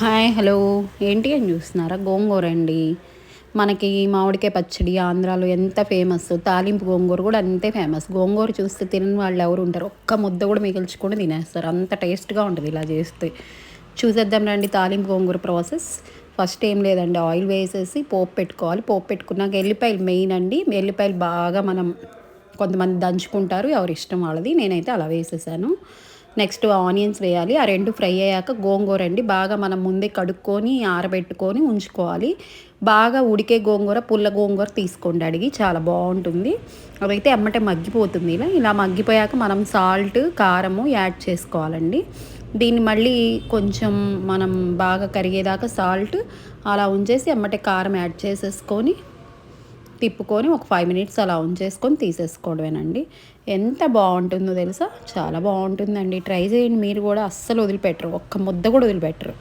Hi hello ఏంటి అని చూస్తున్నారా? గోంగూర అండి. మనకి మామిడికాయ పచ్చడి ఆంధ్రాలో ఎంత ఫేమస్, తాలింపు గోంగూర కూడా అంతే ఫేమస్. గోంగూర చూస్తే తినని వాళ్ళు ఎవరు ఉంటారు? ఒక్క ముద్ద కూడా మిగిల్చుకొని తినేస్తారు, అంత టేస్ట్గా ఉంటుంది ఇలా చేస్తే. చూసేద్దాం రండి తాలింపు గోంగూర ప్రాసెస్. ఫస్ట్ ఏం లేదండి, ఆయిల్ వేసేసి పోపు పెట్టుకోవాలి. పోపు పెట్టుకున్నాక ఎల్లిపాయలు మెయిన్ అండి. ఎల్లిపాయలు బాగా మనం కొంతమంది దంచుకుంటారు, ఎవరి ఇష్టం వాళ్ళది. నేనైతే అలా వేసేసాను. నెక్స్ట్ ఆనియన్స్ వేయాలి. ఆ రెండు ఫ్రై అయ్యాక గోంగూర అండి బాగా మనం ముందే కడుక్కొని ఆరబెట్టుకొని ఉంచుకోవాలి. బాగా ఉడికే గోంగూర, పుల్ల గోంగూర తీసుకోండి అడిగి, చాలా బాగుంటుంది. అదైతే ఎమ్మటే మగ్గిపోతుంది. ఇలా ఇలా మగ్గిపోయాక మనం సాల్ట్ కారము యాడ్ చేసుకోవాలండి. దీన్ని మళ్ళీ కొంచెం మనం బాగా కరిగేదాకా సాల్ట్ అలా ఉంచేసి ఎమ్మటే కారం యాడ్ చేసేసుకొని తిప్పుకొని ఒక 5 మినిట్స్ అలా ఉంచేసుకొని తీసేసుకోవడమేనండి. ఎంత బాగుంటుందో తెలుసా? చాలా బాగుంటుందండి. ట్రై చేయండి మీరు కూడా, అస్సలు వదిలిపెట్టరు, ఒక్క ముద్ద కూడా వదిలిపెట్టరు.